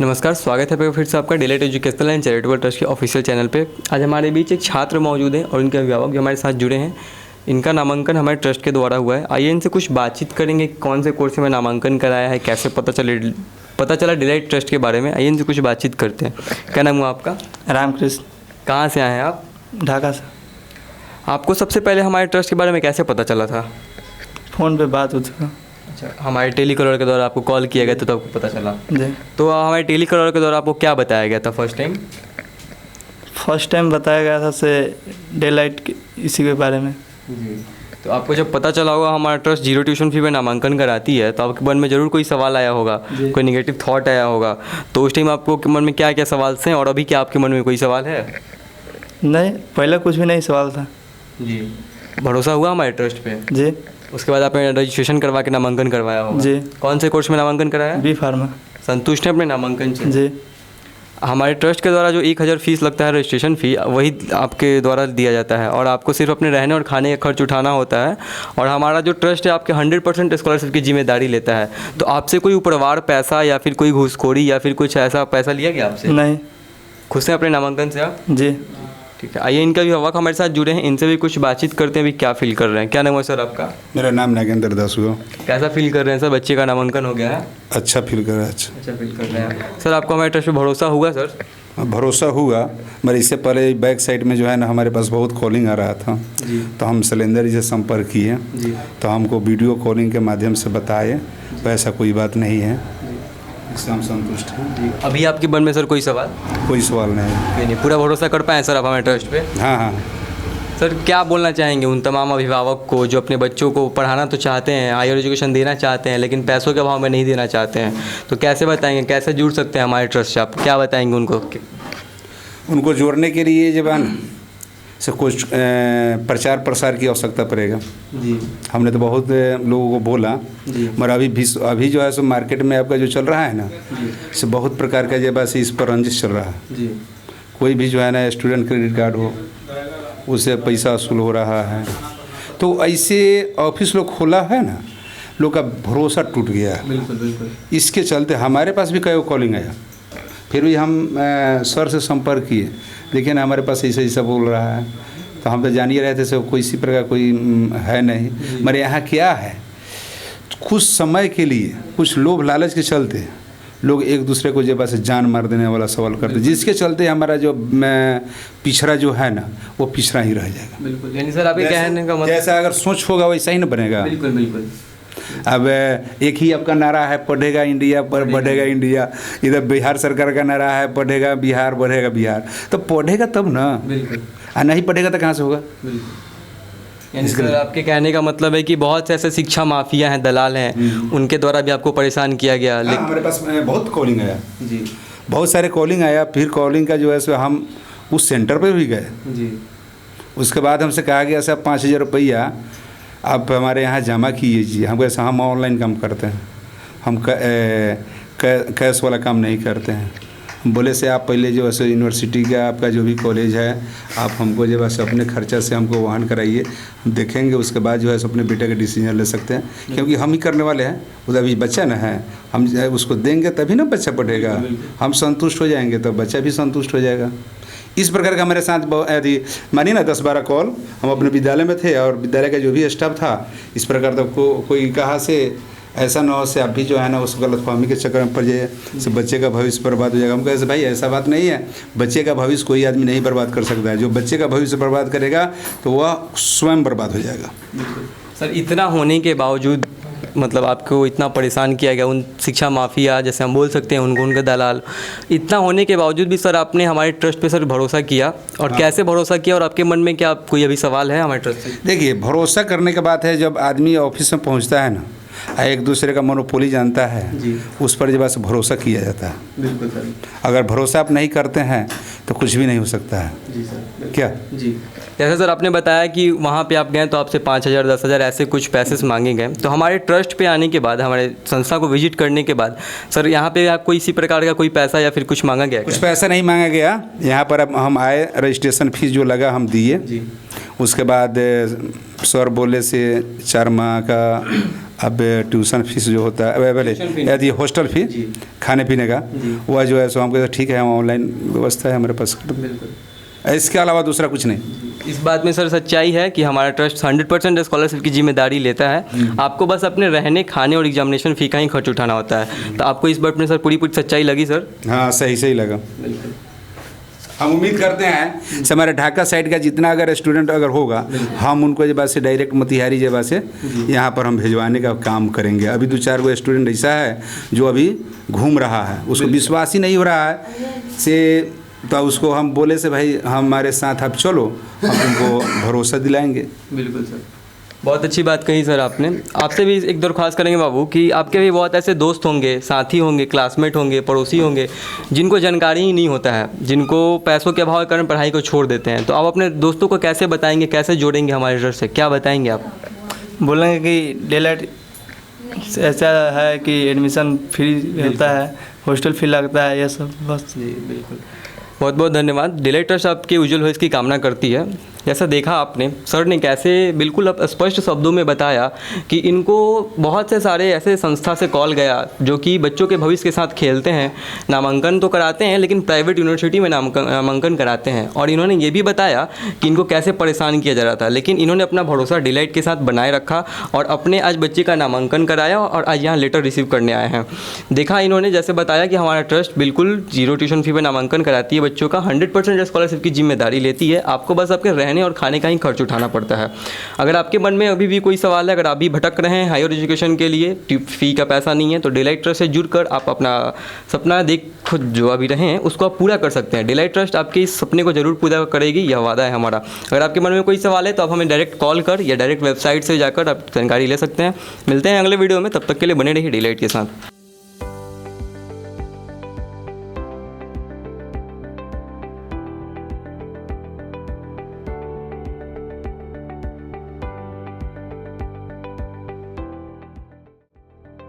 नमस्कार, स्वागत है फिर से आपका delight educational and charitable trust के ऑफिशियल चैनल पे। आज हमारे बीच एक छात्र मौजूद हैं और उनके अभिभावक जो हमारे साथ जुड़े हैं। इनका नामांकन हमारे ट्रस्ट के द्वारा हुआ है। आइए इनसे कुछ बातचीत करेंगे, कौन से कोर्स में नामांकन कराया है, कैसे पता चला डिलाइट ट्रस्ट के बारे में। आइए इनसे कुछ बातचीत करते हैं। क्या नाम हुआ आपका? रामकृष्ण। कहाँ से आए हैं आप? ढाका से। आपको सबसे पहले हमारे ट्रस्ट के बारे में कैसे पता चला था? फ़ोन पे बात होती था। अच्छा, हमारे टेलीकॉलर के द्वारा आपको कॉल किया गया तो आपको पता चला जी। तो हमारे टेलीकॉलर के द्वारा आपको क्या बताया गया था फर्स्ट टाइम बताया गया था से डिलाइट इसी के बारे में। जी। तो आपको जब पता चला होगा हमारा ट्रस्ट जीरो ट्यूशन फी में नामांकन कराती है तो आपके मन में ज़रूर कोई सवाल आया होगा, कोई नेगेटिव थॉट आया होगा। तो उस टाइम आपको मन में क्या क्या सवाल थे और अभी क्या आपके मन में कोई सवाल है? नहीं, पहले कुछ भी नहीं सवाल था। जी। भरोसा हुआ हमारे ट्रस्ट पे? जी। उसके बाद आपने रजिस्ट्रेशन करवा के नामांकन करवाया होगा? जी। कौन से कोर्स में नामांकन कराया? B pharma. संतुष्ट हैं अपने नामांकन से? जी। हमारे ट्रस्ट के द्वारा जो 1000 फीस लगता है रजिस्ट्रेशन फ़ी, वही आपके द्वारा दिया जाता है और आपको सिर्फ अपने रहने और खाने का खर्च उठाना होता है। और हमारा जो ट्रस्ट है आपके 100% स्कॉलरशिप की जिम्मेदारी लेता है। तो आपसे कोई ऊपरवार पैसा या फिर कोई घूसखोरी या फिर कुछ ऐसा पैसा लिया गया आपसे? नहीं। खुश हैं अपने नामांकन से आप? जी। ठीक है, आइए इनका अभिभावक हमारे साथ जुड़े हैं, इनसे भी कुछ बातचीत करते हैं। अभी क्या फील कर रहे हैं? क्या नाम है सर आपका? मेरा नाम नागेंद्र दास हुआ। कैसा फील कर रहे हैं सर? बच्चे का नामांकन हो गया है। अच्छा फील कर रहा है। अच्छा फील कर रहे हैं सर। आपको हमारे ट्रस्ट पे भरोसा हुआ सर? भरोसा हुआ, मगर इससे पहले बैक साइड में जो है ना हमारे पास बहुत कॉलिंग आ रहा था जी। तो हम शैलेंद्र जी से संपर्क किए जी। तो हमको वीडियो कॉलिंग के माध्यम से बताए तो ऐसा कोई बात नहीं है, इससे हम संतुष्ट हैं। जी। अभी आपके मन में सर कोई सवाल? कोई सवाल नहीं। नहीं, पूरा भरोसा कर पाए सर आप हमारे ट्रस्ट पे? हाँ हाँ। सर क्या बोलना चाहेंगे उन तमाम अभिभावक को जो अपने बच्चों को पढ़ाना तो चाहते हैं, हायर एजुकेशन देना चाहते हैं, लेकिन पैसों के अभाव में नहीं देना चाहते हैं? तो कैसे बताएंगे, कैसे जुड़ सकते हैं हमारे ट्रस्ट से? आप क्या बताएंगे उनको जोड़ने के लिए जब से कुछ प्रचार प्रसार की आवश्यकता पड़ेगा। जी। हमने तो बहुत लोगों को बोला, मगर अभी जो है सो मार्केट में आपका जो चल रहा है ना से बहुत प्रकार का जब ऐसे इस पर रंजिश चल रहा है। जी। कोई भी जो है ना स्टूडेंट क्रेडिट कार्ड हो उससे पैसा वसूल हो रहा है, तो ऐसे ऑफिस लोग खोला है ना, लोग का भरोसा टूट गया है। बिल्कुल बिल्कुल। इसके चलते हमारे पास भी कई कॉलिंग आया, फिर भी हम सर से संपर्क किए, लेकिन हमारे पास ऐसा ऐसा बोल रहा है। तो हम तो जान ही रहे थे सब कोई इसी प्रकार कोई है नहीं। मगर यहाँ क्या है, कुछ समय के लिए कुछ लोभ लालच के चलते लोग एक दूसरे को जब से जान मार देने वाला सवाल करते, जिसके चलते हमारा जो पिछड़ा जो है ना वो पिछड़ा ही रह जाएगा। बिल्कुल। यानी सर आपके कहने का मतलब जैसा अगर सोच होगा वैसा ही ना बनेगा। बिल्कुल बिल्कुल। अब एक ही आपका नारा है पढ़ेगा इंडिया पर बढ़ेगा इंडिया, इधर बिहार सरकार का नारा है पढ़ेगा बिहार बढ़ेगा बिहार, तो पढ़ेगा तब ना। बिल्कुल। नहीं पढ़ेगा तो कहाँ से होगा? बिल्कुल। यानी सर आपके कहने का मतलब है कि बहुत से ऐसे शिक्षा माफिया हैं, दलाल हैं, उनके द्वारा भी आपको परेशान किया गया। हमारे पास बहुत कॉलिंग आया जी, बहुत सारे कॉलिंग आया। फिर कॉलिंग का जो है सो हम उस सेंटर पे भी गए जी। उसके बाद हमसे कहा गया साहब 5000 रुपया आप हमारे यहाँ जमा कीजिए। हम कैसा हम ऑनलाइन काम करते हैं, हम कैश वाला काम नहीं करते हैं। बोले से आप पहले जो है यूनिवर्सिटी का आपका जो भी कॉलेज है आप हमको जो है अपने खर्चा से हमको वहन कराइए, हम देखेंगे उसके बाद जो है अपने बेटे का डिसीजन ले सकते हैं, क्योंकि हम ही करने वाले हैं। वो अभी बच्चा ना है, हम उसको देंगे तभी ना बच्चा पढ़ेगा। हम संतुष्ट हो जाएंगे तो बच्चा भी संतुष्ट हो जाएगा। इस प्रकार का हमारे साथ यदि मानिए ना 10-12 कॉल, हम अपने विद्यालय में थे और विद्यालय का जो भी स्टाफ था इस प्रकार तो कोई कहा से ऐसा ना हो से आप भी जो है ना उस गलतफहमी के चक्कर में पड़ जाइए से बच्चे का भविष्य बर्बाद हो जाएगा। हम कहे भाई ऐसा बात नहीं है, बच्चे का भविष्य कोई आदमी नहीं बर्बाद कर सकता है। जो बच्चे का भविष्य बर्बाद करेगा तो वह स्वयं बर्बाद हो जाएगा। सर इतना होने के बावजूद मतलब आपको इतना परेशान किया गया, उन शिक्षा माफिया जैसे हम बोल सकते हैं उनके दलाल, इतना होने के बावजूद भी सर आपने हमारे ट्रस्ट पे सर भरोसा किया। और कैसे भरोसा किया और आपके मन में क्या कोई अभी सवाल है हमारे ट्रस्ट से? देखिए, भरोसा करने के बात है जब आदमी ऑफिस में पहुंचता है ना, एक दूसरे का मोनोपोली जानता है जी। उस पर जब से भरोसा किया जाता है। बिल्कुल सर। अगर भरोसा आप नहीं करते हैं तो कुछ भी नहीं हो सकता है। जी सर। क्या जी, जैसे सर आपने बताया कि वहाँ पे आप गए तो आपसे 5000 10,000 ऐसे कुछ पैसे मांगे गए, तो हमारे ट्रस्ट पे आने के बाद, हमारे संस्था को विजिट करने के बाद सर यहाँ पे आपको इसी प्रकार का कोई पैसा या फिर कुछ मांगा गया? कुछ पैसा नहीं मांगा गया। यहाँ पर अब हम आए, रजिस्ट्रेशन फीस जो लगा हम दिए, उसके बाद सर बोले से 4 माह का अब ट्यूशन फीस जो होता है पहले यदि हॉस्टल फी खाने पीने का वह जो है सो हमको ठीक है, हम ऑनलाइन व्यवस्था है हमारे पास। इसके अलावा दूसरा कुछ नहीं। इस बात में सर सच्चाई है कि हमारा ट्रस्ट 100% स्कॉलरशिप की जिम्मेदारी लेता है। आपको बस अपने रहने खाने और एग्जामिनेशन फ़ी का ही खर्च उठाना होता है। तो आपको इस बात में सर पूरी सच्चाई लगी सर? हाँ, सही लगा। हम उम्मीद करते हैं से हमारे ढाका साइड का जितना अगर स्टूडेंट अगर होगा, हम उनको जब से डायरेक्ट मोतिहारी जब से यहाँ पर हम भिजवाने का काम करेंगे। अभी 2-4 गो स्टूडेंट ऐसा है जो अभी घूम रहा है, उसको विश्वास ही नहीं हो रहा है से, तो उसको हम बोले से भाई हमारे साथ आप चलो, हम तुमको भरोसा दिलाएंगे। बिल्कुल सर, बहुत अच्छी बात कही सर आपने। आपसे भी एक दरख्वास्त करेंगे बाबू कि आपके भी बहुत ऐसे दोस्त होंगे, साथी होंगे, क्लासमेट होंगे, पड़ोसी होंगे जिनको जानकारी ही नहीं होता है, जिनको पैसों के अभाव के कारण पढ़ाई को छोड़ देते हैं। तो आप अपने दोस्तों को कैसे बताएंगे, कैसे जोड़ेंगे हमारे ट्रस्ट से, क्या बताएंगे आप? बोलेंगे कि डेलाइट ऐसा है कि एडमिशन फ्री होता है, हॉस्टल फी लगता है, ये सब बस। जी बिल्कुल, बहुत बहुत धन्यवाद। डिलाइट ट्रस्ट आपके उज्जवल भविष्य की कामना करती है। जैसा देखा आपने, सर ने कैसे बिल्कुल अब स्पष्ट शब्दों में बताया कि इनको बहुत से सारे ऐसे संस्था से कॉल गया जो कि बच्चों के भविष्य के साथ खेलते हैं, नामांकन तो कराते हैं लेकिन प्राइवेट यूनिवर्सिटी में नामांकन कराते हैं। और इन्होंने ये भी बताया कि इनको कैसे परेशान किया जा रहा था, लेकिन इन्होंने अपना भरोसा डिलाइट के साथ बनाए रखा और अपने आज बच्चे का नामांकन कराया और आज यहाँ लेटर रिसीव करने आए हैं। देखा इन्होंने जैसे बताया कि हमारा ट्रस्ट बिल्कुल 0 ट्यूशन फी पर नामांकन कराती है बच्चों का, 100% स्कॉलरशिप की जिम्मेदारी लेती है। आपको बस आपके रहने और खाने का ही खर्च उठाना पड़ता है। अगर आपके मन में अभी भी कोई सवाल है, अगर आप भी भटक रहे हैं हायर एजुकेशन के लिए, फ़ी का पैसा नहीं है, तो डिलाइट ट्रस्ट से जुड़कर आप अपना सपना देख खुद जो अभी रहे हैं उसको आप पूरा कर सकते हैं। डिलाइट ट्रस्ट आपके इस सपने को जरूर पूरा करेगी, यह वादा है हमारा। अगर आपके मन में कोई सवाल है तो आप हमें डायरेक्ट कॉल कर या डायरेक्ट वेबसाइट से जाकर आप जानकारी ले सकते हैं। मिलते हैं अगले वीडियो में, तब तक के लिए बने रहिए डिलाइट के साथ।